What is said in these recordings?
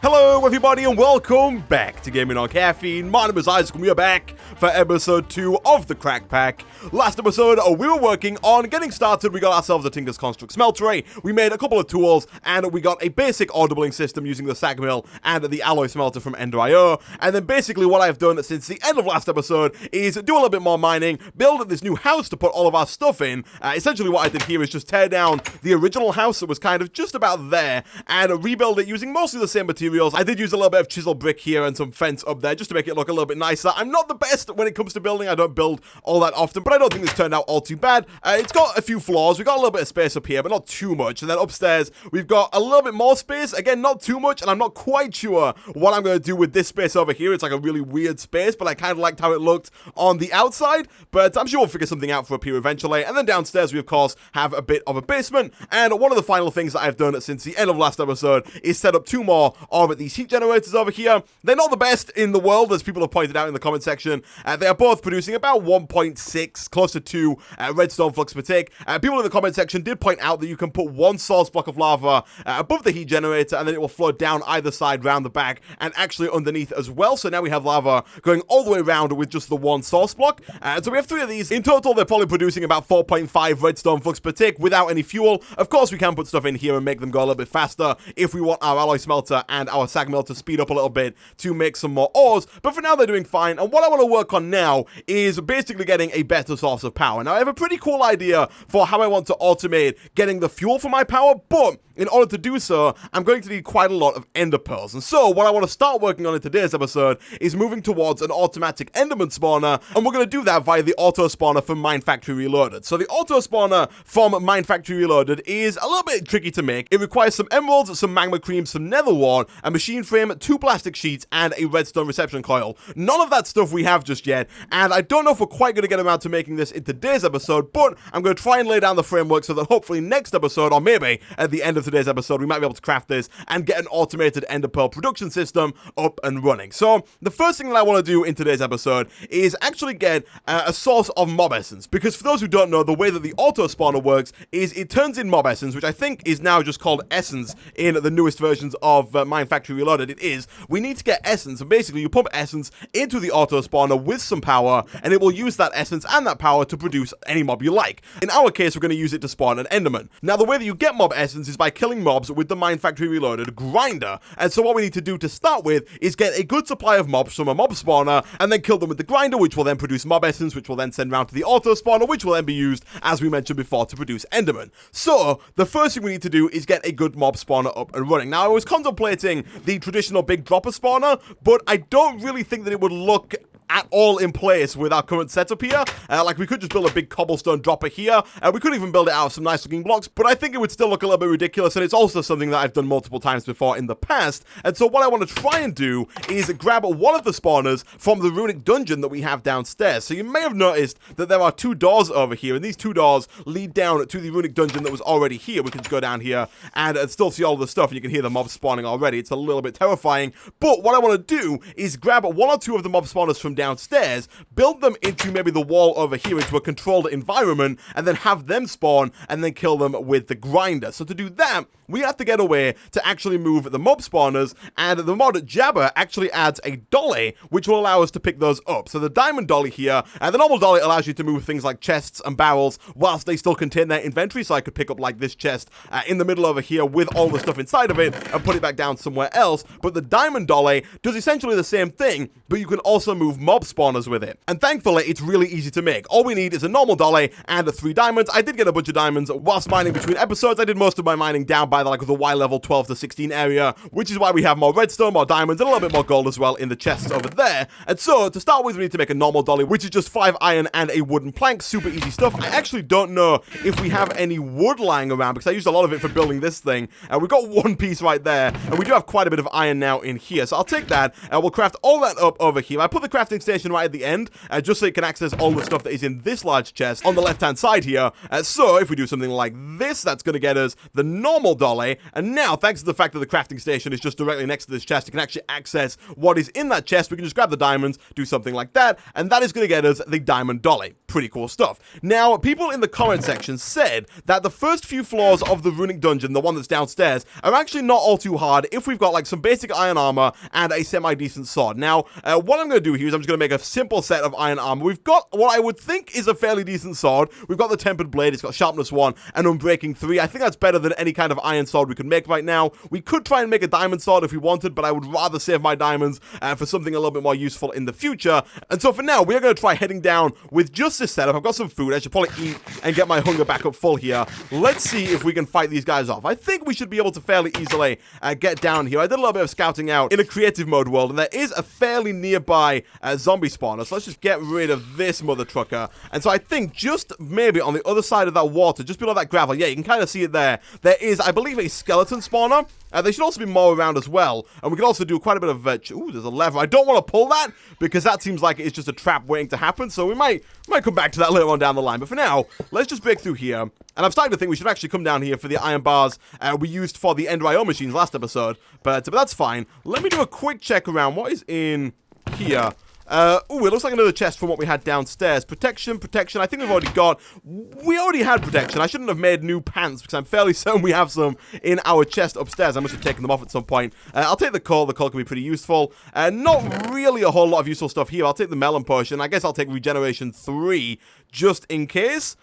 Hello everybody and welcome back to Gaming on Caffeine. My name is Isaac and we are back for episode 2 of the CrackPack. Last episode we were working on getting started. We got ourselves a Tinker's Construct Smeltery, we made a couple of tools, and we got a basic ore doubling system using the sag mill and the alloy smelter from Ender.io. And then basically what I've done since the end of last episode is do a little bit more mining, build this new house to put all of our stuff in. Essentially what I did here is just tear down the original house that was kind of just about there and rebuild it using mostly the same materials. I did use a little bit of chisel brick here and some fence up there just to make it look a little bit nicer. I'm not the best when it comes to building. I don't build all that often, but I don't think this turned out all too bad. It's got a few flaws. We got a little bit of space up here, but not too much. And then upstairs, we've got a little bit more space. Again, not too much, and I'm not quite sure what I'm going to do with this space over here. It's like a really weird space, but I kind of liked how it looked on the outside, but I'm sure we'll figure something out for up here eventually. And then downstairs, we, of course, have a bit of a basement. And one of the final things that I've done since the end of last episode is set up two more of these heat generators over here. They're not the best in the world, as people have pointed out in the comment section. They are both producing about 1.6, close to 2 redstone flux per tick. People in the comment section did point out that you can put one source block of lava above the heat generator, and then it will flow down either side round the back and actually underneath as well. So now we have lava going all the way around with just the one source block. So we have 3 of these. In total, they're probably producing about 4.5 redstone flux per tick without any fuel. Of course, we can put stuff in here and make them go a little bit faster if we want our alloy smelter and our sag mill to speed up a little bit to make some more ores, but for now they're doing fine. And what I want to work on now is basically getting a better source of power. Now I have a pretty cool idea for how I want to automate getting the fuel for my power, but in order to do so, I'm going to need quite a lot of ender pearls. And so what I want to start working on in today's episode is moving towards an automatic enderman spawner, and we're going to do that via the auto spawner from Mine Factory Reloaded. So the auto spawner from Mine Factory Reloaded is a little bit tricky to make. It requires some emeralds, some magma cream, some nether wart, a machine frame, 2 plastic sheets, and a redstone reception coil. None of that stuff we have just yet, and I don't know if we're quite going to get around to making this in today's episode, but I'm going to try and lay down the framework so that hopefully next episode, or maybe at the end of today's episode, we might be able to craft this and get an automated ender pearl production system up and running. So the first thing that I want to do in today's episode is actually get a source of mob essence, because for those who don't know, the way that the auto spawner works is it turns in mob essence, which I think is now just called essence in the newest versions of Mine Factory Reloaded. It is. We need to get essence, and basically you pump essence into the auto spawner with some power, and it will use that essence and that power to produce any mob you like. In our case, we're going to use it to spawn an enderman. Now, the way that you get mob essence is by killing mobs with the Mine Factory Reloaded grinder, and so what we need to do to start with is get a good supply of mobs from a mob spawner, and then kill them with the grinder, which will then produce mob essence, which will then send round to the auto spawner, which will then be used, as we mentioned before, to produce enderman. So, the first thing we need to do is get a good mob spawner up and running. Now, I was contemplating the traditional big dropper spawner, but I don't really think that it would look at all in place with our current setup here. Like, we could just build a big cobblestone dropper here, we could even build it out of some nice looking blocks, but I think it would still look a little bit ridiculous, and it's also something that I've done multiple times before in the past. And so what I want to try and do is grab one of the spawners from the runic dungeon that we have downstairs. So you may have noticed that there are 2 doors over here, and these 2 doors lead down to the runic dungeon that was already here. We can just go down here and still see all of the stuff, and you can hear the mobs spawning already. It's a little bit terrifying, but what I want to do is grab 1 or 2 of the mob spawners from downstairs, build them into maybe the wall over here into a controlled environment, and then have them spawn and then kill them with the grinder. So to do that, we have to get a way to actually move the mob spawners, and the mod Jabber actually adds a dolly, which will allow us to pick those up. So the diamond dolly here, and the normal dolly allows you to move things like chests and barrels whilst they still contain their inventory. So I could pick up like this chest in the middle over here with all the stuff inside of it and put it back down somewhere else. But the diamond dolly does essentially the same thing, but you can also move mob spawners with it. And thankfully, it's really easy to make. All we need is a normal dolly and 3 diamonds. I did get a bunch of diamonds whilst mining between episodes. I did most of my mining down by the Y level 12 to 16 area, which is why we have more redstone, more diamonds, and a little bit more gold as well in the chests over there. And so, to start with, we need to make a normal dolly, which is just 5 iron and a wooden plank. Super easy stuff. I actually don't know if we have any wood lying around, because I used a lot of it for building this thing. We've got 1 piece right there, and we do have quite a bit of iron now in here. So I'll take that, and we'll craft all that up over here. I put the crafting station right at the end, just so you can access all the stuff that is in this large chest on the left-hand side here. So if we do something like this, that's going to get us the normal dolly. And now, thanks to the fact that the crafting station is just directly next to this chest, you can actually access what is in that chest. We can just grab the diamonds, do something like that, and that is going to get us the diamond dolly. pretty cool stuff. Now, people in the comment section said that the first few floors of the runic dungeon, the one that's downstairs, are actually not all too hard if we've got like some basic iron armor and a semi-decent sword. Now, what I'm going to do here is I'm just going to make a simple set of iron armor. We've got what I would think is a fairly decent sword. We've got the tempered blade, it's got sharpness 1 and unbreaking 3. I think that's better than any kind of iron sword we could make right now. We could try and make a diamond sword if we wanted, but I would rather save my diamonds for something a little bit more useful in the future. And so for now, we are going to try heading down with just this setup. I've got some food. I should probably eat and get my hunger back up full here. Let's see if we can fight these guys off. I think we should be able to fairly easily get down here. I did a little bit of scouting out in a creative mode world, and there is a fairly nearby zombie spawner. So let's just get rid of this mother trucker. And so I think just maybe on the other side of that water, just below that gravel, yeah, you can kind of see it there. There is, I believe, a skeleton spawner. There should also be more around as well. And we can also do quite a bit of... ooh, there's a lever. I don't want to pull that because that seems like it's just a trap waiting to happen. So we might come back to that later on down the line. But for now, let's just break through here. And I'm starting to think we should actually come down here for the iron bars we used for the Ender IO machines last episode. But that's fine. Let me do a quick check around. What is in here? Ooh, it looks like another chest from what we had downstairs. Protection. I think we've already got... We already had protection. I shouldn't have made new pants because I'm fairly certain we have some in our chest upstairs. I must have taken them off at some point. I'll take the coal. The coal can be pretty useful. Not really a whole lot of useful stuff here. I'll take the melon potion. I guess I'll take regeneration 3 just in case.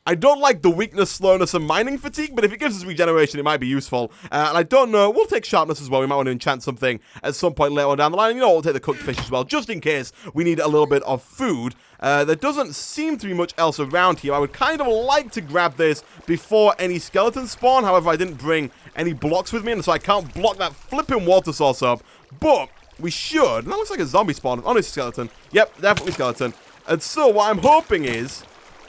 I don't like the weakness, slowness, and mining fatigue, but if it gives us regeneration, it might be useful. And I don't know. We'll take sharpness as well. We might want to enchant something at some point later on down the line. You know, we'll take the cooked fish as well, just in case we need a little bit of food. There doesn't seem to be much else around here. I would kind of like to grab this before any skeletons spawn. However, I didn't bring any blocks with me, and so I can't block that flipping water source up. But we should. That looks like a zombie spawn. Oh, it's a skeleton. Yep, definitely skeleton. And so what I'm hoping is...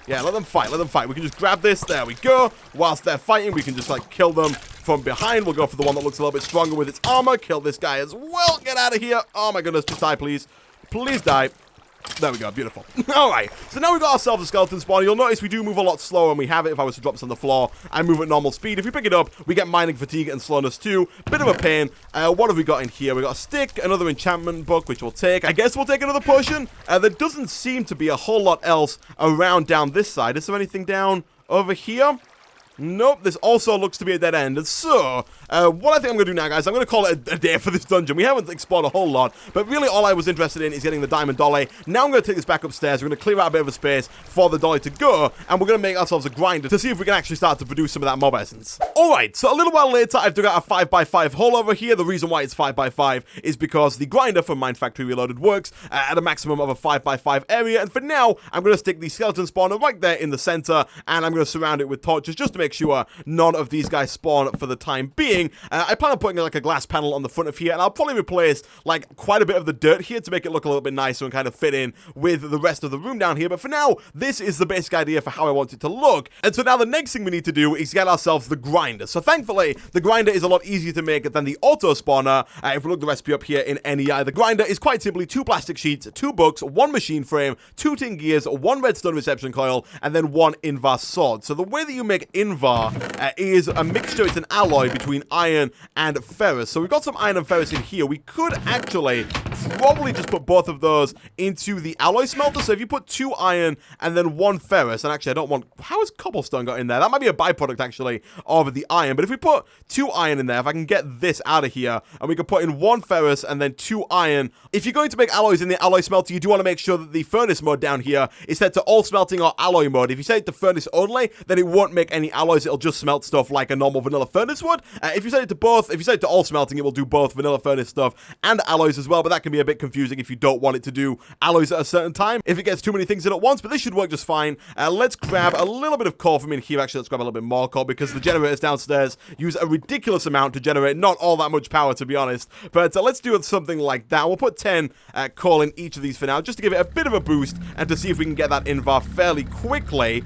Yeah, let them fight, let them fight. We can just grab this, there we go. Whilst they're fighting, we can just, like, kill them from behind. We'll go for the one that looks a little bit stronger with its armor. Kill this guy as well. Get out of here. Oh, my goodness. Just die, please. Please die. There we go, beautiful. Alright, so now we've got ourselves a skeleton spawner. You'll notice we do move a lot slower when we have it. If I was to drop this on the floor, I move at normal speed. If we pick it up, we get mining fatigue and slowness too. Bit of a pain. What have we got in here? We got a stick, another enchantment book, which we'll take. I guess we'll take another potion. There doesn't seem to be a whole lot else around down this side. Is there anything down over here? Nope, this also looks to be a dead end. And so, what I think I'm going to do now, guys, I'm going to call it a day for this dungeon. We haven't explored a whole lot, but really all I was interested in is getting the diamond dolly. Now I'm going to take this back upstairs. We're going to clear out a bit of a space for the dolly to go, and we're going to make ourselves a grinder to see if we can actually start to produce some of that mob essence. Alright, so a little while later, I've dug out a 5x5 hole over here. The reason why it's 5x5 is because the grinder from Mine Factory Reloaded works at a maximum of a 5x5 area, and for now, I'm going to stick the skeleton spawner right there in the center, and I'm going to surround it with torches just to make sure none of these guys spawn for the time being. I plan on putting like a glass panel on the front of here, and I'll probably replace like quite a bit of the dirt here to make it look a little bit nicer and kind of fit in with the rest of the room down here. But for now, this is the basic idea for how I want it to look. And so now the next thing we need to do is get ourselves the grinder. So thankfully, the grinder is a lot easier to make than the auto spawner. If we look the recipe up here in NEI, the grinder is quite simply 2 plastic sheets, 2 books, 1 machine frame, 2 tin gears, 1 redstone reception coil, and then 1 Invar sword. So the way that you make Invar is a mixture, it's an alloy between iron and ferrous. So we've got some iron and ferrous in here. We could actually probably just put both of those into the alloy smelter. So if you put 2 iron and then 1 ferrous, and actually I don't want... How has cobblestone got in there? That might be a byproduct actually of the iron. But if we put 2 iron in there, if I can get this out of here, and we can put in 1 ferrous and then 2 iron. If you're going to make alloys in the alloy smelter, you do want to make sure that the furnace mode down here is set to all smelting or alloy mode. If you set it to furnace only, then it won't make any alloys. It'll just smelt stuff like a normal vanilla furnace would. If you set it to both, if you set it to all smelting, it will do both vanilla furnace stuff and alloys as well, but that can be a bit confusing if you don't want it to do alloys at a certain time, if it gets too many things in at once, but this should work just fine. Let's grab a little bit of coal from in here. Actually, let's grab a little bit more coal because the generators downstairs use a ridiculous amount to generate not all that much power, to be honest, but let's do something like that. We'll put 10 coal in each of these for now, just to give it a bit of a boost and to see if we can get that Invar fairly quickly.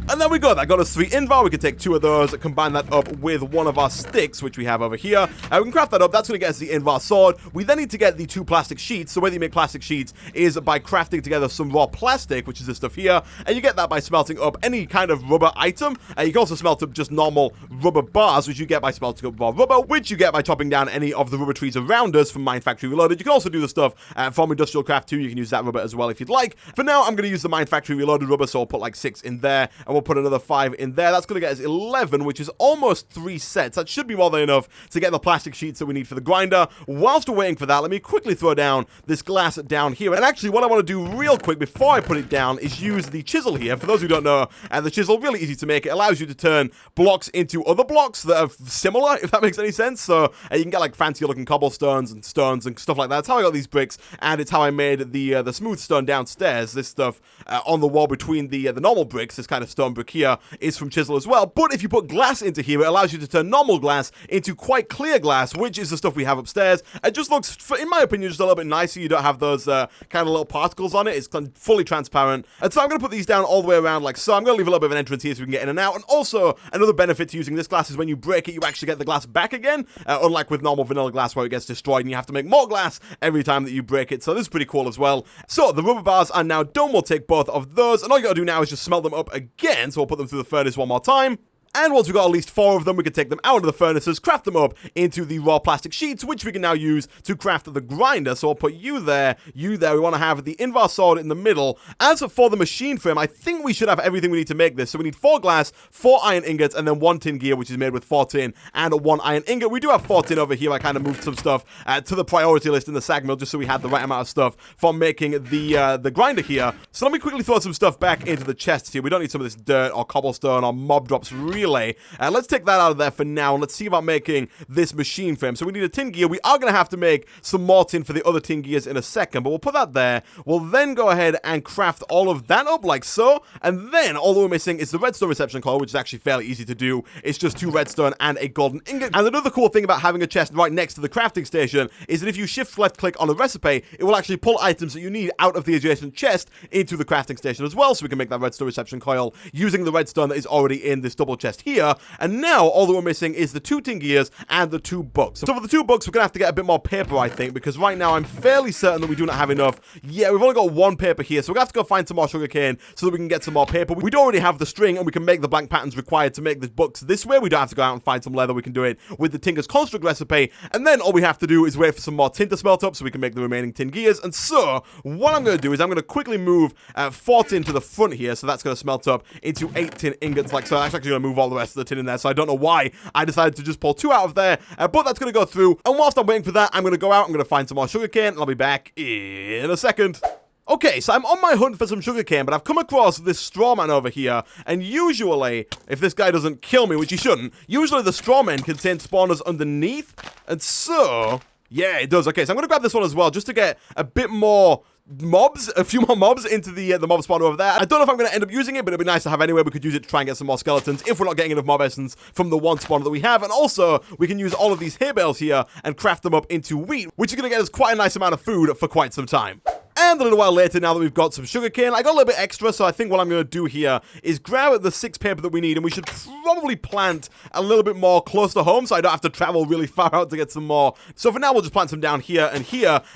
And there we go, that got us 3 invar. We can take 2 of those, combine that up with one of our sticks, which we have over here. We can craft that up, that's going to get us the invar sword. We then need to get the 2 plastic sheets. The way that you make plastic sheets is by crafting together some raw plastic, which is this stuff here, and you get that by smelting up any kind of rubber item. You can also smelt up just normal rubber bars, which you get by smelting up raw rubber, which you get by chopping down any of the rubber trees around us from Mine Factory Reloaded. You can also do the stuff from Industrial Craft 2, you can use that rubber as well if you'd like. For now, I'm going to use the Mine Factory Reloaded rubber, so I'll put like 6 in there, and we'll put another 5 in there. That's going to get us 11, which is almost 3 sets. That should be more than enough to get the plastic sheets that we need for the grinder. Whilst we're waiting for that, let me quickly throw down this glass down here. And actually, what I want to do real quick before I put it down is use the chisel here. For those who don't know, the chisel, really easy to make. It allows you to turn blocks into other blocks that are similar, if that makes any sense. So you can get like fancy looking cobblestones and stones and stuff like that. That's how I got these bricks, and it's how I made the smooth stone downstairs. This stuff on the wall between the normal bricks, this kind of stone brick here, is from chisel as well. But if you put glass into here, it allows you to turn normal glass into quite clear glass, which is the stuff we have upstairs. It just looks, in my opinion, just a little bit nicer. You don't have those kind of little particles on it. It's fully transparent. And so I'm going to put these down all the way around like so. I'm going to leave a little bit of an entrance here so we can get in and out. And also, another benefit to using this glass is when you break it, you actually get the glass back again, unlike with normal vanilla glass where it gets destroyed and you have to make more glass every time that you break it. So this is pretty cool as well. So the rubber bars are now done. We'll take both of those, and all you got to do now is just smelt them up again. So we'll put them through the furnace one more time. And once we've got at least 4 of them, we can take them out of the furnaces, craft them up into the raw plastic sheets, which we can now use to craft the grinder. So I'll put you there, you there. We want to have the invar sword in the middle. As for the machine frame, I think we should have everything we need to make this. So we need 4 glass, 4 iron ingots, and then 1 tin gear, which is made with 4 tin and 1 iron ingot. We do have 4 tin over here. I kind of moved some stuff to the priority list in the sag mill just so we had the right amount of stuff for making the grinder here. So let me quickly throw some stuff back into the chests here. We don't need some of this dirt or cobblestone or mob drops really. Let's take that out of there for now, and let's see about making this machine frame. So we need a tin gear. We are going to have to make some more tin for the other tin gears in a second, but we'll put that there. We'll then go ahead and craft all of that up like so, and then all that we're missing is the redstone reception coil, which is actually fairly easy to do. It's just 2 redstone and a golden ingot. And another cool thing about having a chest right next to the crafting station is that if you shift left click on a recipe, it will actually pull items that you need out of the adjacent chest into the crafting station as well, so we can make that redstone reception coil using the redstone that is already in this double chest here. And now all that we're missing is the 2 tin gears and the 2 books. So for the 2 books, we're gonna have to get a bit more paper, I think, because right now I'm fairly certain that we do not have enough. Yeah, we've only got 1 paper here, so we're gonna have to go find some more sugarcane so that we can get some more paper. We do already have the string, and we can make the blank patterns required to make the books this way. We don't have to go out and find some leather. We can do it with the Tinker's Construct recipe, and then all we have to do is wait for some more tin to smelt up so we can make the remaining tin gears. And so what I'm gonna do is I'm gonna quickly move 4 tin to the front here, so that's gonna smelt up into 8 tin ingots like so. I'm actually gonna move all the rest of the tin in there, so I don't know why I decided to just pull 2 out of there, but that's going to go through. And whilst I'm waiting for that, I'm going to go out, I'm going to find some more sugarcane, and I'll be back in a second. Okay, so I'm on my hunt for some sugarcane, but I've come across this straw man over here, and usually, if this guy doesn't kill me, which he shouldn't, usually the straw men contain spawners underneath, and so, yeah, it does. Okay, so I'm going to grab this one as well, just to get a bit more mobs, a few more mobs into the mob spawner over there. I don't know if I'm going to end up using it, but it'd be nice to have anyway. We could use it to try and get some more skeletons if we're not getting enough mob essence from the 1 spawner that we have. And also, we can use all of these hay bales here and craft them up into wheat, which is going to get us quite a nice amount of food for quite some time. And a little while later, now that we've got some sugarcane, I got a little bit extra, so I think what I'm going to do here is grab the 6 paper that we need, and we should probably plant a little bit more close to home, so I don't have to travel really far out to get some more. So for now, we'll just plant some down here,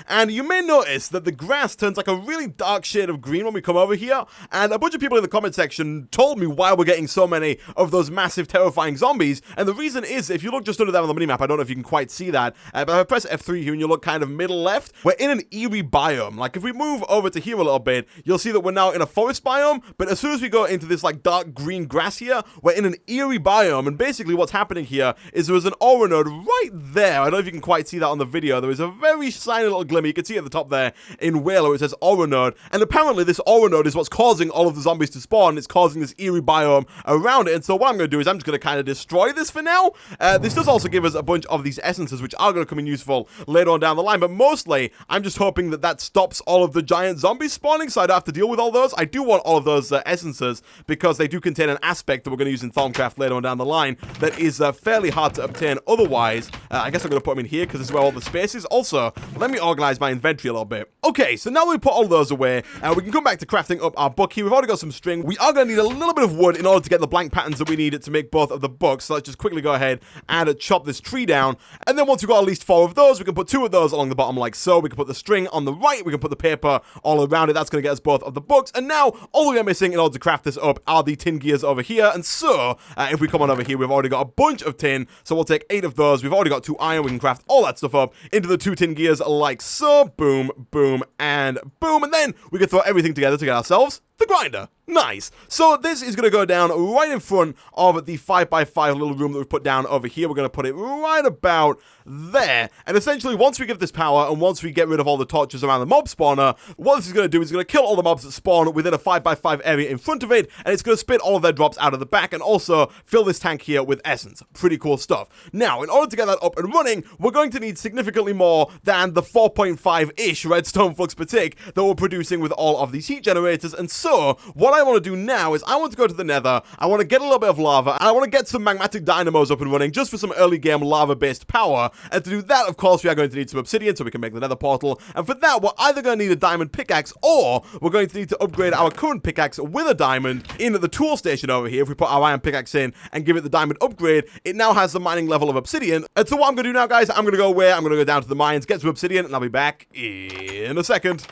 and you may notice that the grass turns like a really dark shade of green when we come over here, and a bunch of people in the comment section told me why we're getting so many of those massive, terrifying zombies, and the reason is, if you look just under there on the minimap, I don't know if you can quite see that, but if I press F3 here and you look kind of middle left, we're in an eerie biome. Like, if we move over to here a little bit, you'll see that we're now in a forest biome, but as soon as we go into this like dark green grass here, we're in an eerie biome, and basically what's happening here is there is an aura node right there. I don't know if you can quite see that on the video. There is a very shiny little glimmer. You can see at the top there in Whaler it says aura node, and apparently this aura node is what's causing all of the zombies to spawn. It's causing this eerie biome around it, and so what I'm going to do is I'm just going to kind of destroy this for now. This does also give us a bunch of these essences, which are going to come in useful later on down the line, but mostly I'm just hoping that that stops all of of the giant zombies spawning, so I don't have to deal with all those. I do want all of those essences because they do contain an aspect that we're going to use in Thaumcraft later on down the line that is fairly hard to obtain otherwise. I guess I'm going to put them in here because this is where all the space is. Also, let me organize my inventory a little bit. Okay, so now that we put all those away, we can come back to crafting up our book here. We've already got some string. We are going to need a little bit of wood in order to get the blank patterns that we need to make both of the books. So let's just quickly go ahead and chop this tree down. And then once we've got at least 4 of those, we can put 2 of those along the bottom like so. We can put the string on the right. We can put the paper all around it. That's going to get us both of the books. And now, all we are missing in order to craft this up are the tin gears over here. And so, if we come on over here, we've already got a bunch of tin. So we'll take 8 of those. We've already got 2 iron. We can craft all that stuff up into the 2 tin gears like so. Boom, boom, and boom. And then we can throw everything together to get ourselves the grinder. Nice. So this is going to go down right in front of the 5x5 little room that we've put down over here. We're going to put it right about there. And essentially, once we give this power and once we get rid of all the torches around the mob spawner, what this is going to do is it's going to kill all the mobs that spawn within a 5x5 area in front of it, and it's going to spit all of their drops out of the back and also fill this tank here with essence. Pretty cool stuff. Now, in order to get that up and running, we're going to need significantly more than the 4.5-ish redstone flux per tick that we're producing with all of these heat generators. And so, what I want to do now is I want to go to the nether, I want to get a little bit of lava, and I want to get some magmatic dynamos up and running just for some early game lava-based power. And to do that, of course, we are going to need some obsidian so we can make the nether portal. And for that, we're either going to need a diamond pickaxe or we're going to need to upgrade our current pickaxe with a diamond in the tool station over here. If we put our iron pickaxe in and give it the diamond upgrade, it now has the mining level of obsidian. And so what I'm going to do now, guys, I'm going to go away, I'm going to go down to the mines, get some obsidian, and I'll be back in a second.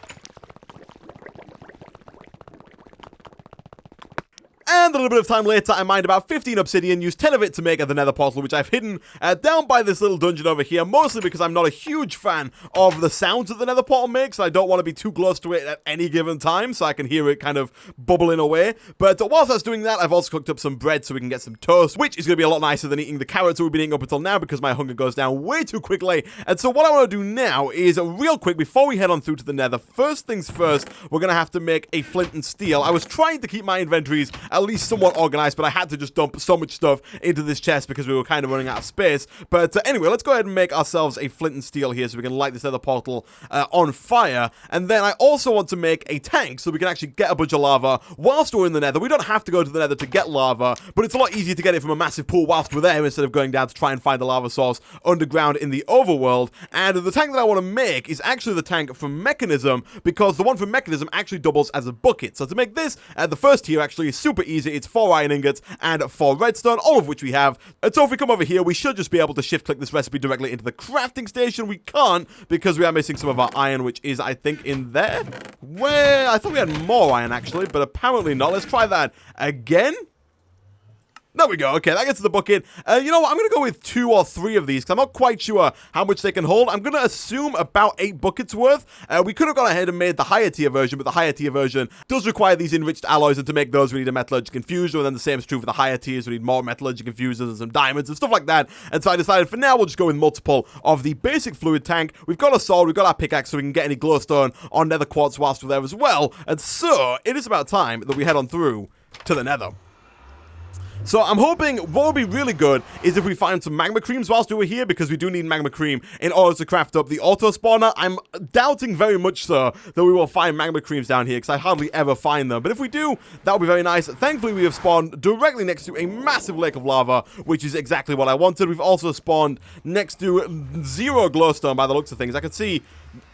And a little bit of time later, I mined about 15 obsidian, used 10 of it to make the nether portal, which I've hidden down by this little dungeon over here, mostly because I'm not a huge fan of the sounds that the nether portal makes. I don't want to be too close to it at any given time, so I can hear it kind of bubbling away. But whilst I was doing that, I've also cooked up some bread so we can get some toast, which is going to be a lot nicer than eating the carrots that we've been eating up until now because my hunger goes down way too quickly. And so what I want to do now is, real quick, before we head on through to the nether, first things first, we're going to have to make a flint and steel. I was trying to keep my inventories at least somewhat organized, but I had to just dump so much stuff into this chest because we were kind of running out of space. But anyway, let's go ahead and make ourselves a flint and steel here so we can light this other portal on fire. And then I also want to make a tank so we can actually get a bunch of lava whilst we're in the nether. We don't have to go to the nether to get lava, but it's a lot easier to get it from a massive pool whilst we're there instead of going down to try and find the lava source underground in the overworld. And the tank that I want to make is actually the tank from Mechanism, because the one from Mechanism actually doubles as a bucket. So to make this, the first tier actually is super easy. It's 4 iron ingots and 4 redstone, all of which we have. And so if we come over here, we should just be able to shift click this recipe directly into the crafting station. We can't because we are missing some of our iron, which is, I think, in there. Where I thought we had more iron actually, but apparently not. Let's try that again. There we go. Okay, that gets to the bucket. You know what? I'm going to go with 2 or 3 of these because I'm not quite sure how much they can hold. I'm going to assume about 8 buckets worth. We could have gone ahead and made the higher tier version, but the higher tier version does require these enriched alloys, and to make those we need a metallurgic infusion, and then the same is true for the higher tiers. We need more metallurgic infusions and some diamonds and stuff like that. And so I decided for now we'll just go with multiple of the basic fluid tank. We've got a sword, we've got our pickaxe, so we can get any glowstone or nether quartz whilst we're there as well. And so it is about time that we head on through to the nether. So I'm hoping what would be really good is if we find some magma creams whilst we were here, because we do need magma cream in order to craft up the auto spawner. I'm doubting very much so that we will find magma creams down here because I hardly ever find them. But if we do, that would be very nice. Thankfully, we have spawned directly next to a massive lake of lava, which is exactly what I wanted. We've also spawned next to 0 glowstone by the looks of things. I can see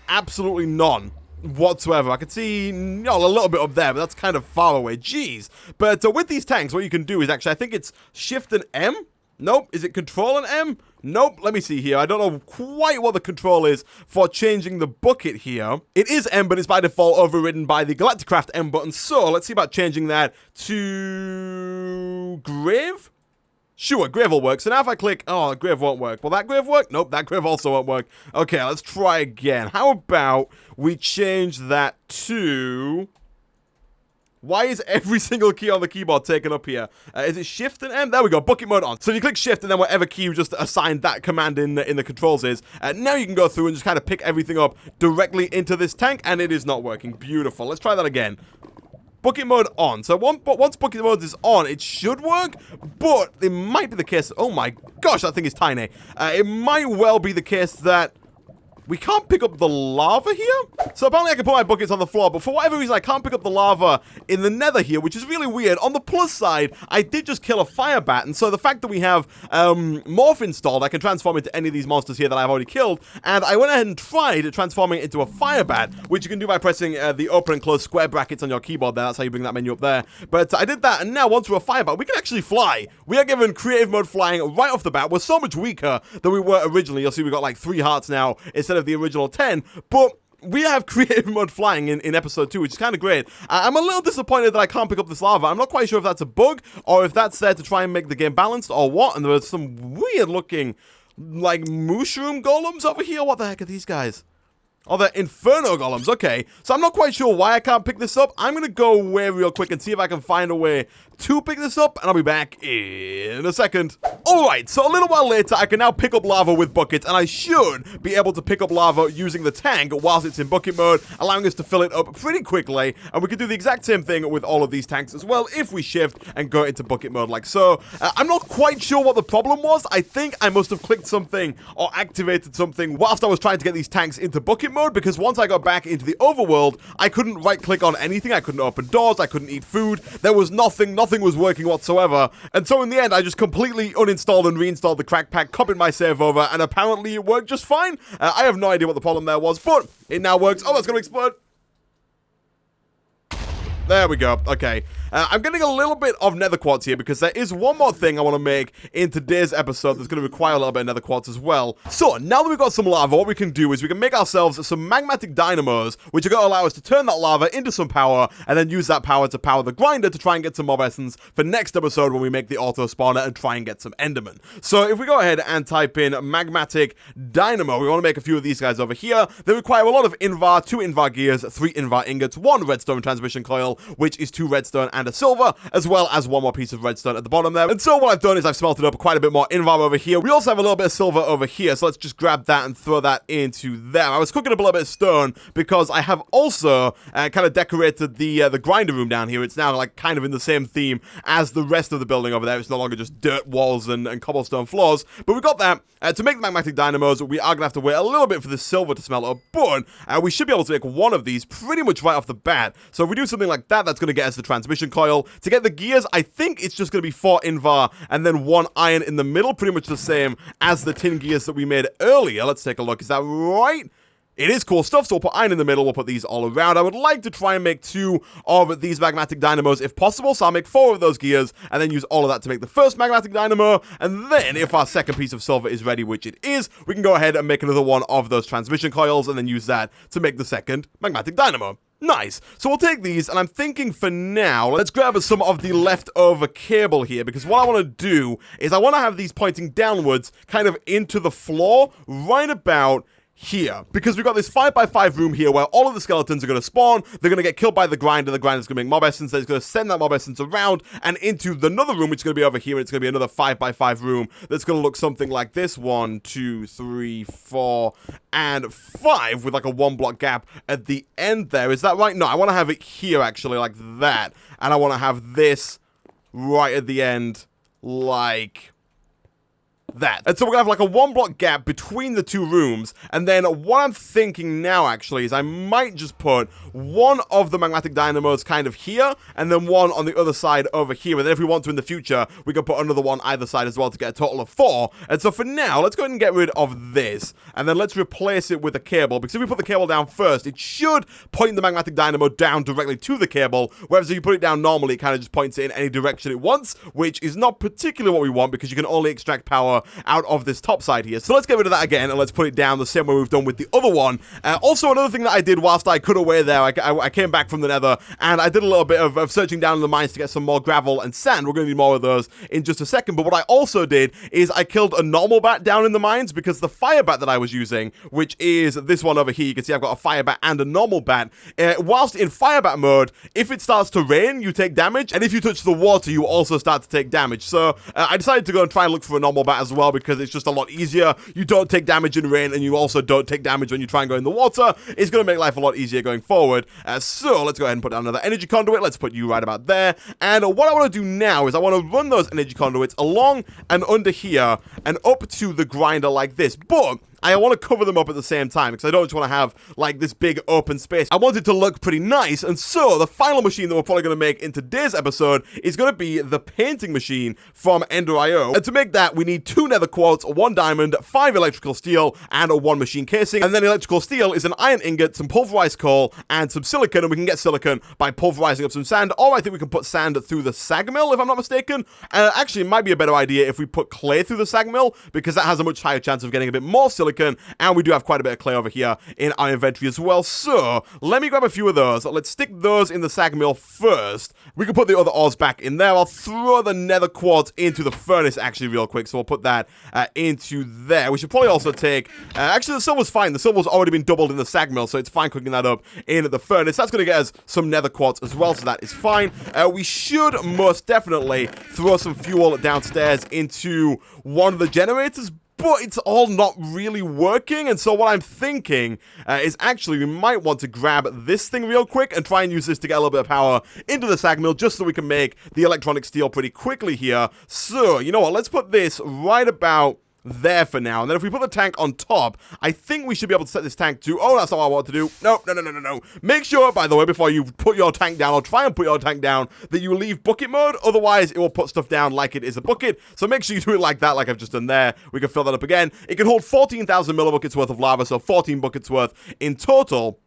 absolutely none whatsoever. I can see, a little bit up there, but that's kind of far away. Jeez. But with these tanks, what you can do is actually, I think it's Shift and M? Nope. Is it Control and M? Nope. Let me see here. I don't know quite what the control is for changing the bucket here. It is M, but it's by default overridden by the Galacticraft M button. So let's see about changing that to Grave. Sure, Grave will work. So now if I click, oh, Grave won't work. Will that Grave work? Nope, that Grave also won't work. Okay, let's try again. How about we change that to... Why is every single key on the keyboard taken up here? Is it Shift and M? There we go, bucket mode on. So you click Shift and then whatever key you just assigned that command in the controls is. Now you can go through and just kind of pick everything up directly into this tank, and it is not working. Beautiful. Let's try that again. Bucket mode on. So once bucket mode is on, it should work, but it might be the case. Oh my gosh, that thing is tiny. It might well be the case that we can't pick up the lava here. So apparently I can put my buckets on the floor, but for whatever reason I can't pick up the lava in the nether here, which is really weird. On the plus side, I did just kill a fire bat, and so the fact that we have morph installed, I can transform into any of these monsters here that I've already killed, and I went ahead and tried transforming it into a fire bat, which you can do by pressing the open and close square brackets on your keyboard there. That's how you bring that menu up there. But I did that, and now once we're a fire bat, we can actually fly. We are given creative mode flying right off the bat. We're so much weaker than we were originally. You'll see we got like 3 hearts now instead of the original 10, but we have creative mode flying in episode 2, which is kind of great. I'm a little disappointed that I can't pick up this lava. I'm not quite sure if that's a bug or if that's there to try and make the game balanced or what. And there's some weird looking, like, mushroom golems over here. What the heck are these guys? Oh, they're Inferno Golems. Okay, so I'm not quite sure why I can't pick this up. I'm going to go away real quick and see if I can find a way to pick this up, and I'll be back in a second. Alright, so a little while later, I can now pick up lava with buckets, and I should be able to pick up lava using the tank whilst it's in bucket mode, allowing us to fill it up pretty quickly, and we can do the exact same thing with all of these tanks as well if we shift and go into bucket mode like so. I'm not quite sure what the problem was. I think I must have clicked something or activated something whilst I was trying to get these tanks into bucket mode, because once I got back into the overworld, I couldn't right-click on anything. I couldn't open doors. I couldn't eat food. There was nothing was working whatsoever. And so in the end, I just completely uninstalled and reinstalled the CrackPack, copied my save over, and apparently it worked just fine. I have no idea what the problem there was, but it now works. Oh, that's going to explode. There we go. Okay. I'm getting a little bit of nether quartz here because there is one more thing I want to make in today's episode that's going to require a little bit of nether quartz as well. So, now that we've got some lava, what we can do is we can make ourselves some magmatic dynamos, which are going to allow us to turn that lava into some power, and then use that power to power the grinder to try and get some mob essence for next episode when we make the auto spawner and try and get some enderman. So, if we go ahead and type in magmatic dynamo, we want to make a few of these guys over here. They require a lot of invar, 2 invar gears, 3 invar ingots, 1 redstone transmission coil, which is 2 redstone and a silver, as well as 1 more piece of redstone at the bottom there. And so what I've done is I've smelted up quite a bit more invar over here. We also have a little bit of silver over here, so let's just grab that and throw that into there. I was cooking up a little bit of stone because I have also kind of decorated the grinder room down here. It's now like kind of in the same theme as the rest of the building over there. It's no longer just dirt walls and cobblestone floors, but we got that. To make the magmatic dynamos, we are going to have to wait a little bit for the silver to smelt up, but we should be able to make 1 of these pretty much right off the bat. So if we do something like that, that's going to get us the transmission coil. To get the gears, I think it's just going to be 4 invar and then 1 iron in the middle, pretty much the same as the tin gears that we made earlier. Let's take a look. Is that right? It is cool stuff, so we'll put iron in the middle, we'll put these all around. I would like to try and make 2 of these magmatic dynamos if possible, so I'll make 4 of those gears, and then use all of that to make the first magmatic dynamo, and then if our second piece of silver is ready, which it is, we can go ahead and make another 1 of those transmission coils, and then use that to make the second magmatic dynamo. Nice. So we'll take these, and I'm thinking for now, let's grab some of the leftover cable here, because what I want to do is I want to have these pointing downwards, kind of into the floor, right about here, because we've got this 5x5 room here where all of the skeletons are going to spawn. They're going to get killed by the grinder's going to make mob essence. It's going to send that mob essence around and into another room, which is going to be over here, and it's going to be another 5x5 room that's going to look something like this. 1, 2, 3, 4, and 5 with like a 1 block gap at the end there. Is that right? No, I want to have it here actually like that, and I want to have this right at the end like that. And so we're gonna have like a 1 block gap between the 2 rooms, and then what I'm thinking now actually is I might just put 1 of the magmatic dynamos kind of here, and then 1 on the other side over here, and then if we want to in the future, we can put another 1 either side as well to get a total of 4. And so for now, let's go ahead and get rid of this, and then let's replace it with a cable, because if we put the cable down first, it should point the magmatic dynamo down directly to the cable, whereas if you put it down normally, it kind of just points it in any direction it wants, which is not particularly what we want, because you can only extract power out of this top side here. So let's get rid of that again, and let's put it down the same way we've done with the other one. Also, another thing that I did whilst I cut away there, I came back from the nether, and I did a little bit of searching down in the mines to get some more gravel and sand. We're going to need more of those in just a second, but what I also did is I killed a normal bat down in the mines, because the fire bat that I was using, which is this one over here, you can see I've got a fire bat and a normal bat. Whilst in fire bat mode, if it starts to rain, you take damage, and if you touch the water, you also start to take damage. So I decided to go and try and look for a normal bat as well, because it's just a lot easier. You don't take damage in rain, and you also don't take damage when you try and go in the water. It's going to make life a lot easier going forward. So let's go ahead and put down another energy conduit. Let's put you right about there. And what I want to do now is I want to run those energy conduits along and under here and up to the grinder like this. But I want to cover them up at the same time because I don't just want to have like this big open space. I want it to look pretty nice, and so the final machine that we're probably going to make in today's episode is going to be the painting machine from Ender.io. And to make that, we need 2 nether quartz, 1 diamond, 5 electrical steel, and a 1 machine casing. And then electrical steel is an iron ingot, some pulverized coal, and some silicon. And we can get silicon by pulverizing up some sand, or I think we can put sand through the sag mill, if I'm not mistaken. Actually, it might be a better idea if we put clay through the sag mill, because that has a much higher chance of getting a bit more silicon, and we do have quite a bit of clay over here in our inventory as well. So, let me grab a few of those. Let's stick those in the sag mill first. We can put the other ores back in there. I'll throw the nether quartz into the furnace actually real quick, so we'll put that into there. We should probably also take, actually the silver's fine. The silver's already been doubled in the sag mill, so it's fine cooking that up in the furnace. That's going to get us some nether quartz as well, so that is fine. We should most definitely throw some fuel downstairs into one of the generators, but it's all not really working, and so what I'm thinking is actually we might want to grab this thing real quick and try and use this to get a little bit of power into the sag mill, just so we can make the electronic steel pretty quickly here. So, you know what, let's put this right about there for now, and then if we put the tank on top, I think we should be able to set this tank to, oh, that's not what I want to do. No. Make sure, by the way, before you put your tank down, or try and put your tank down, that you leave bucket mode, otherwise it will put stuff down like it is a bucket. So make sure you do it like that, like I've just done there. We can fill that up again. It can hold 14,000 millibuckets worth of lava, so 14 buckets worth in total.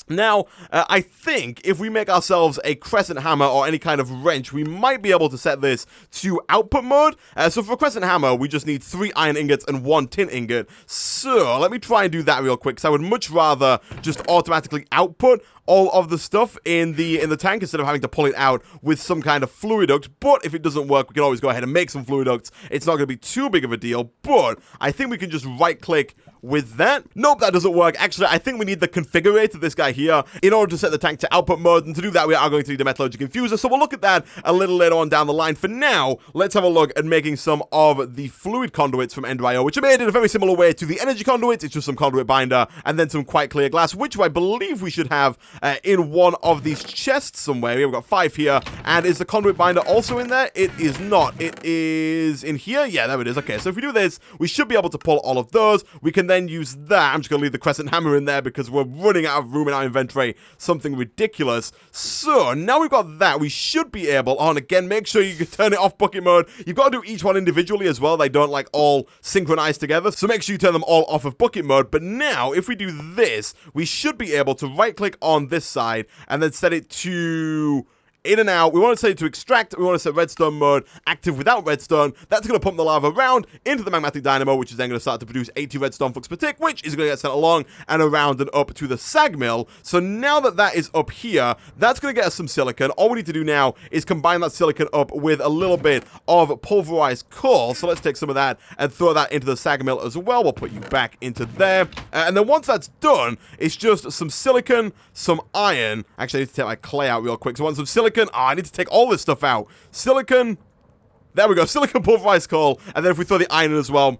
Now, I think if we make ourselves a crescent hammer or any kind of wrench, we might be able to set this to output mode. So for a crescent hammer, we just need 3 iron ingots and 1 tin ingot. So let me try and do that real quick, because I would much rather just automatically output all of the stuff in the tank instead of having to pull it out with some kind of fluid duct. But if it doesn't work, we can always go ahead and make some fluid ducts. It's not going to be too big of a deal, but I think we can just right-click with that. Nope, that doesn't work. Actually, I think we need the configurator, this guy here, in order to set the tank to output mode, and to do that, we are going to need a metallurgic infuser, so we'll look at that a little later on down the line. For now, let's have a look at making some of the fluid conduits from Ender.io, which are made in a very similar way to the energy conduits. It's just some conduit binder, and then some quite clear glass, which I believe we should have in one of these chests somewhere. We've got 5 here, and is the conduit binder also in there? It is not. It is in here? Yeah, there it is. Okay, so if we do this, we should be able to pull all of those. We can then use that. I'm just going to leave the crescent hammer in there because we're running out of room in our inventory. Something ridiculous. So, now we've got that. We should be able, and again, make sure you can turn it off bucket mode. You've got to do each one individually as well. They don't like all synchronize together. So make sure you turn them all off of bucket mode. But now, if we do this, we should be able to right click on this side and then set it to in and out. We want to set it to extract. We want to set redstone mode active without redstone. That's going to pump the lava around into the magmatic dynamo, which is then going to start to produce 80 redstone flux per tick, which is going to get sent along and around and up to the sag mill. So now that that is up here, that's going to get us some silicon. All we need to do now is combine that silicon up with a little bit of pulverized coal. So let's take some of that and throw that into the sag mill as well. We'll put you back into there. And then once that's done, it's just some silicon, some iron. Actually, I need to take my clay out real quick. So I want some silicon. Oh, I need to take all this stuff out. Silicon. There we go. Silicon, pulverized coal. And then if we throw the iron in as well,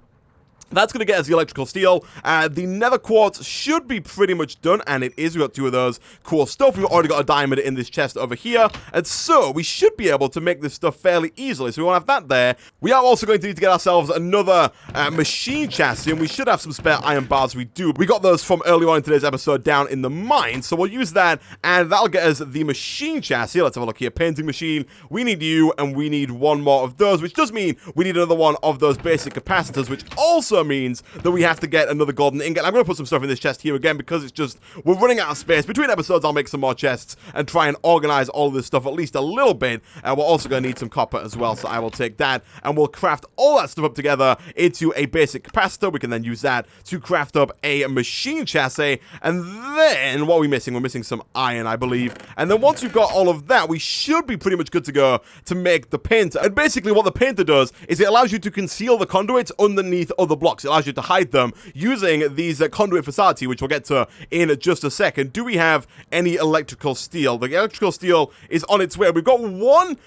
that's going to get us the electrical steel. The nether quartz should be pretty much done, and it is. We've got 2 of those. Cool stuff. We've already got a diamond in this chest over here, and so we should be able to make this stuff fairly easily. So we want to have that there. We are also going to need to get ourselves another machine chassis, and we should have some spare iron bars. We do. We got those from earlier on in today's episode down in the mine, so we'll use that, and that'll get us the machine chassis. Let's have a look here. Painting machine. We need you, and we need 1 more of those, which does mean we need another one of those basic capacitors, which also means that we have to get another golden ingot. I'm going to put some stuff in this chest here again because it's just, we're running out of space. Between episodes, I'll make some more chests and try and organize all of this stuff at least a little bit. We're also going to need some copper as well, so I will take that and we'll craft all that stuff up together into a basic capacitor. We can then use that to craft up a machine chassis. And then, what are we missing? We're missing some iron, I believe. And then once we've got all of that, we should be pretty much good to go to make the painter. And basically what the painter does is it allows you to conceal the conduits underneath other blocks. It allows you to hide them using these conduit facility, which we'll get to in just a second. Do we have any electrical steel? The electrical steel is on its way. We've got 1.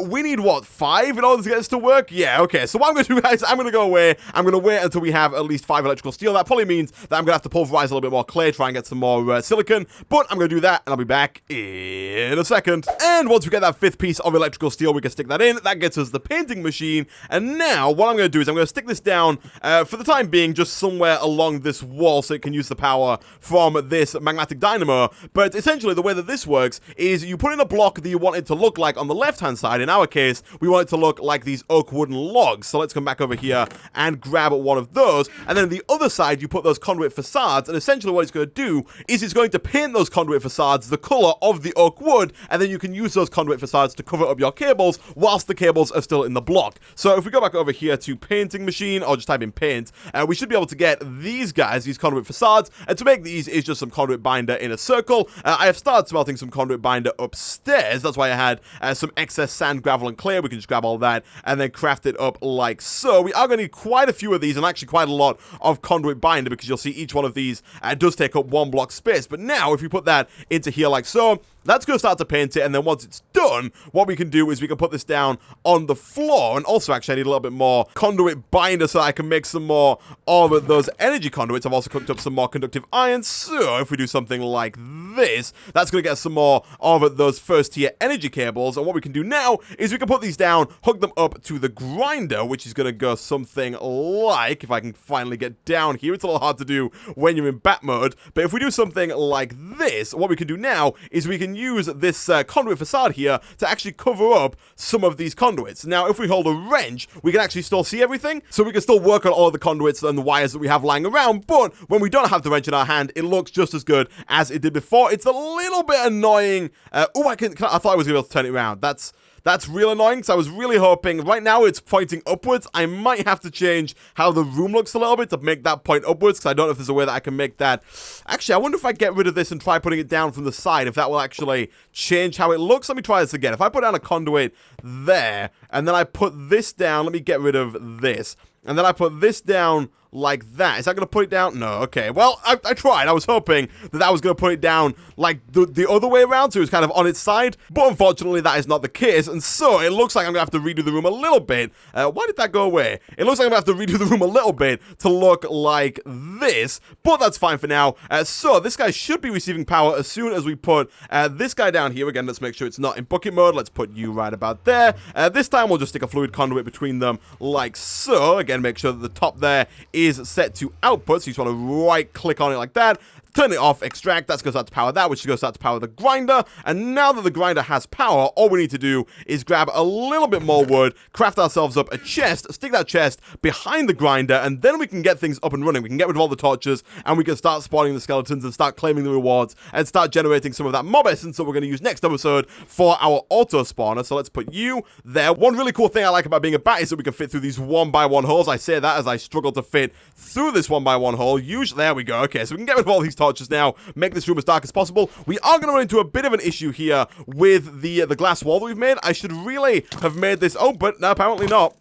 We need, what, 5 in order to get this to work? Yeah, okay. So what I'm going to do, guys, I'm going to go away. I'm going to wait until we have at least 5 electrical steel. That probably means that I'm going to have to pulverize a little bit more clay, try and get some more silicon. But I'm going to do that, and I'll be back in a second. And once we get that 5th piece of electrical steel, we can stick that in. That gets us the painting machine. And now, what I'm going to do is I'm going to stick this down for the time being, just somewhere along this wall so it can use the power from this magnetic dynamo. But essentially, the way that this works is you put in a block that you want it to look like on the left-hand side. In our case, we want it to look like these oak wooden logs. So let's come back over here and grab one of those. And then on the other side, you put those conduit facades. And essentially what it's going to do is it's going to paint those conduit facades the color of the oak wood. And then you can use those conduit facades to cover up your cables whilst the cables are still in the block. So if we go back over here to painting machine, or just type in paint, we should be able to get these guys, these conduit facades. And to make these is just some conduit binder in a circle. I have started smelting some conduit binder upstairs. That's why I had some excess sand, gravel, and clay. We can just grab all that and then craft it up like so. We are going to need quite a few of these, and actually quite a lot of conduit binder, because you'll see each one of these does take up 1 block space. But now, if we put that into here like so, that's going to start to paint it, and then once it's done, what we can do is we can put this down on the floor. And also, actually, I need a little bit more conduit binder so I can make some more of those energy conduits. I've also cooked up some more conductive iron, so if we do something like this, that's going to get some more of those first-tier energy cables. And what we can do now is we can put these down, hook them up to the grinder, which is going to go something like, if I can finally get down here, it's a little hard to do when you're in bat mode, but if we do something like this, what we can do now is we can use this conduit facade here to actually cover up some of these conduits. Now, if we hold a wrench, we can actually still see everything, so we can still work on all of the conduits and the wires that we have lying around, but when we don't have the wrench in our hand, it looks just as good as it did before. It's a little bit annoying. Oh, I thought I was going to be able to turn it around. That's real annoying, because I was really hoping. Right now, it's pointing upwards. I might have to change how the room looks a little bit to make that point upwards, because I don't know if there's a way that I can make that. Actually, I wonder if I get rid of this and try putting it down from the side, if that will actually change how it looks. Let me try this again. If I put down a conduit there, and then I put this down, let me get rid of this, and then I put this down like that. Is that going to put it down? No. Okay. Well, I tried. I was hoping that was going to put it down like the other way around, so it was kind of on its side. But unfortunately, that is not the case. And so it looks like I'm going to have to redo the room a little bit. Why did that go away? It looks like I'm going to have to redo the room a little bit to look like this. But that's fine for now. So this guy should be receiving power as soon as we put this guy down here. Again, let's make sure it's not in bucket mode. Let's put you right about there. This time, we'll just stick a fluid conduit between them like so. Again, make sure that the top there is set to output, so you just want to right click on it like that, turn it off, extract. That's going to start to power that, which is going to start to power the grinder. And now that the grinder has power, all we need to do is grab a little bit more wood, craft ourselves up a chest, stick that chest behind the grinder, and then we can get things up and running. We can get rid of all the torches, and we can start spawning the skeletons and start claiming the rewards and start generating some of that mob essence that we're going to use next episode for our auto spawner. So let's put you there. One really cool thing I like about being a bat is that we can fit through these 1x1 holes. I say that as I struggle to fit through this 1x1 hole. Usually, there we go. Okay, so we can get rid of all these torches now, make this room as dark as possible. We are going to run into a bit of an issue here with the glass wall that we've made. I should really have made this, oh, but no, apparently not.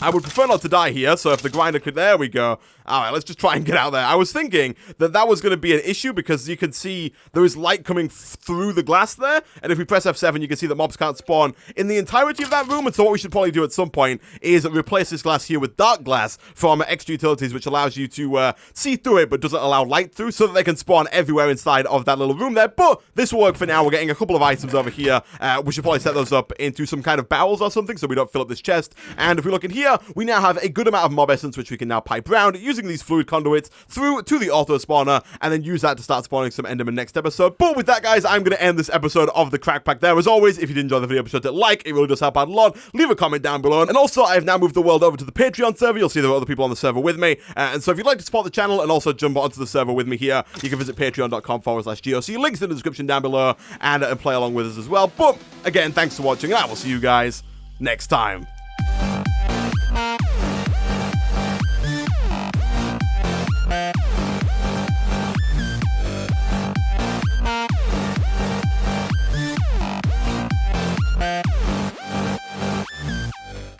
I would prefer not to die here, so if the grinder could, there we go. Alright, let's just try and get out there. I was thinking that that was going to be an issue because you can see there is light coming through the glass there, and if we press F7, you can see that mobs can't spawn in the entirety of that room, and so what we should probably do at some point is replace this glass here with dark glass from extra utilities, which allows you to see through it, but doesn't allow light through, so that they can spawn everywhere inside of that little room there. But this will work for now. We're getting a couple of items over here. We should probably set those up into some kind of barrels or something, so we don't fill up this chest. And if we look in here, we now have a good amount of mob essence, which we can now pipe around using these fluid conduits through to the auto spawner, and then use that to start spawning some endermen next episode. But with that, guys, I'm going to end this episode of the CrackPack there. As always, if you did enjoy the video, be sure to like. It really does help out a lot. Leave a comment down below. And also, I've now moved the world over to the Patreon server. You'll see there are other people on the server with me. And so if you'd like to support the channel and also jump onto the server with me here, you can visit patreon.com/GOC. Links in the description down below, and play along with us as well. But again, thanks for watching, and I will see you guys next time.